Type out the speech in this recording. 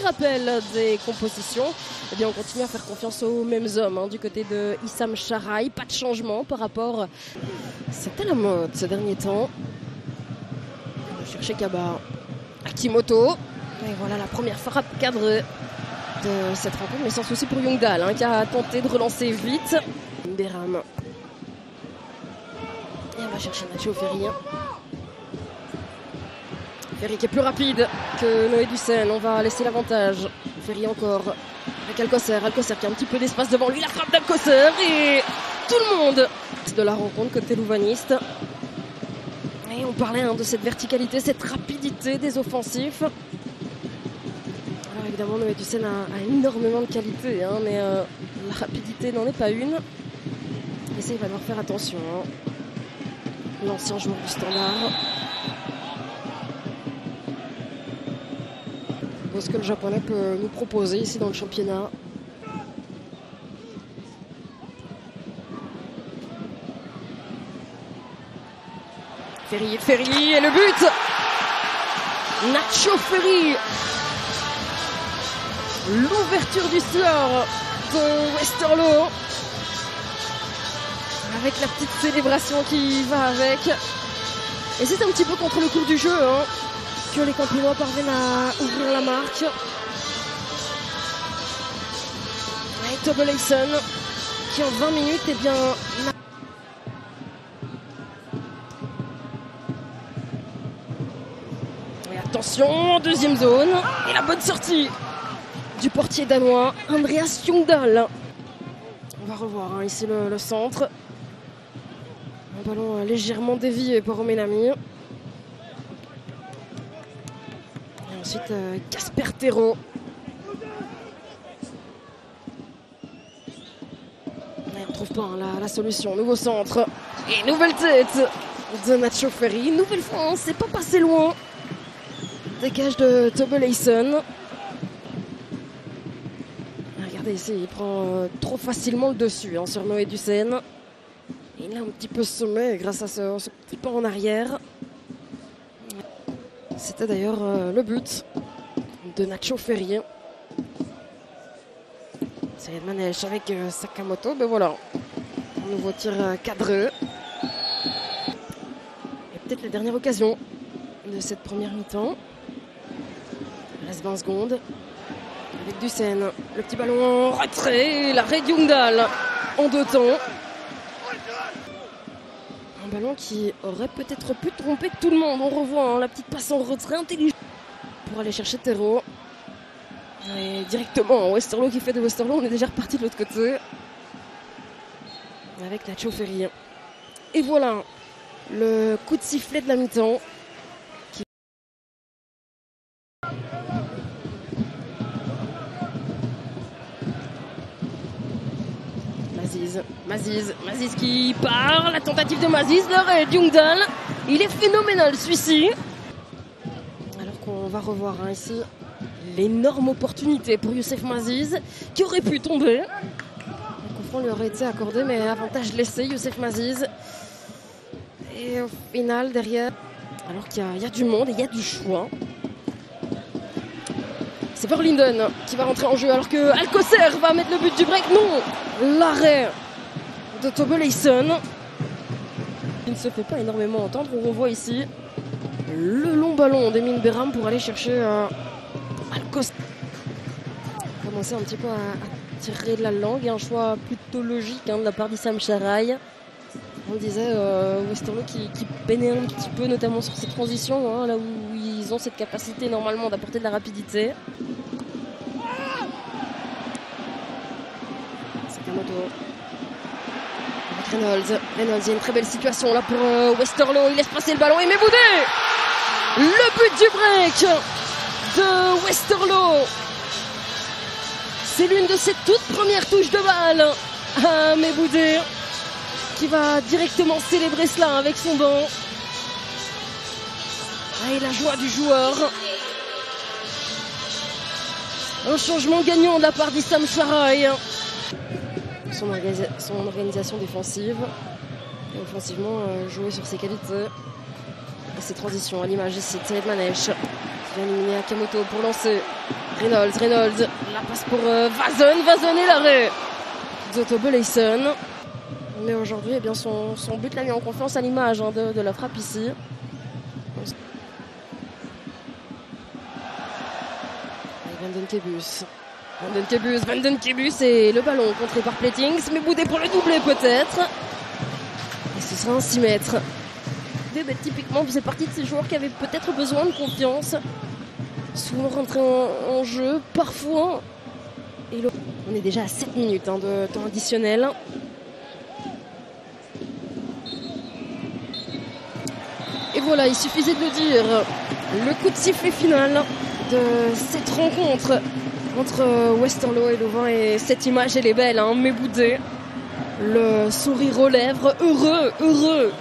rappel des compositions. Eh bien, on continue à faire confiance aux mêmes hommes du côté de Issam Charaï. Pas de changement par rapport... C'était la mode ces derniers temps. On va chercher Kaba. Akimoto. Et voilà la première frappe cadrée de cette rencontre, mais sans souci pour Youngdal qui a tenté de relancer vite. Beram. Et on va chercher Nacho Ferry. Ferry qui est plus rapide que Noé Ducène. On va laisser l'avantage. Ferry encore avec Alcocer. Alcocer qui a un petit peu d'espace devant lui. La frappe d'Alcocer et tout le monde de la rencontre côté louvaniste. Et on parlait de cette verticalité, cette rapidité des offensifs. Alors évidemment, Noé Ducène a énormément de qualité, mais la rapidité n'en est pas une. Et ça, il va devoir faire attention. L'ancien joueur du Standard. Ce que le Japonais peut nous proposer ici dans le championnat. Ferry et le but. Nacho Ferry. L'ouverture du score de Westerlo. Avec la petite célébration qui va avec. Et c'est un petit peu contre le cours du jeu que les Campinois parviennent à ouvrir la marque. Et Tobeleyson qui en 20 minutes et attention, deuxième zone. Et la bonne sortie du portier danois, Andreas Youngdal. On va revoir ici le centre. Un ballon légèrement dévié par Omenami. Ensuite, Casper Terreau. On ne trouve pas la solution. Nouveau centre. Et nouvelle tête de Nacho Ferry. Nouvelle France, c'est pas passé loin. Dégage de Tobeleyson. Regardez ici, il prend trop facilement le dessus sur Noé Ducène. Il a un petit peu semé grâce à ce petit pas en arrière. C'était d'ailleurs le but de Nacho Ferry. C'est de manège avec Sakamoto. Ben voilà, un nouveau tir cadré. Et peut-être la dernière occasion de cette première mi-temps. Il reste 20 secondes. Avec Ducène, le petit ballon en retrait. L'arrêt de Youngdal en deux temps. Un ballon qui aurait peut-être pu tromper tout le monde. On revoit la petite passe en retrait intelligente pour aller chercher Terreau. Et directement, Westerlo qui fait de Westerlo. On est déjà reparti de l'autre côté. Avec Nacho Ferry. Et voilà le coup de sifflet de la mi-temps. Maziz qui part, la tentative de Maziz, l'arrêt de Youngdal. Il est phénoménal celui-ci. Alors qu'on va revoir ici l'énorme opportunité pour Youssef Maziz qui aurait pu tomber. Le coup franc lui aurait été accordé, mais avantage laissé Youssef Maziz. Et au final derrière, alors qu'il y a du monde et il y a du choix. C'est Verlinden qui va rentrer en jeu alors que Alcocer va mettre le but du break. Non, l'arrêt de Tobeleyson. Il ne se fait pas énormément entendre. On revoit ici le long ballon d'Emin Beram pour aller chercher Alcocer. Commencer un petit peu à tirer de la langue. Un choix plutôt logique de la part d'Issam Charaï. On disait Westerlo qui peinait un petit peu, notamment sur ces transitions, là où ils ont cette capacité normalement d'apporter de la rapidité. Sakamoto avec Reynolds. Reynolds, il y a une très belle situation là pour Westerlo. Il laisse passer le ballon et Meboudé. Le but du break de Westerlo. C'est l'une de ses toutes premières touches de balle à Meboudé, qui va directement célébrer cela avec son banc. Et la joie du joueur. Un changement gagnant de la part d'Issam Charaï. Son organisation défensive. Et offensivement, jouer sur ses qualités. Et ces transitions à l'image ici de Saïd Manesh qui vient éliminer Akamoto pour lancer. Reynolds, la passe pour Vason et l'arrêt d'Otobeleyson. Mais aujourd'hui, eh bien, son but l'a mis en confiance à l'image de la frappe ici. Vanden Kebus et le ballon contré par Plettings, mais boudé pour le doublé peut-être. Et ce sera un 6 mètres. Typiquement, faisait partie de ces joueurs qui avaient peut-être besoin de confiance. Souvent rentré en jeu, parfois. Et on est déjà à 7 minutes de temps additionnel. Et voilà, il suffisait de le dire. Le coup de sifflet final de cette rencontre entre Westerlo et Louvain. Et cette image, elle est belle, mais boudée. Le sourire aux lèvres, heureux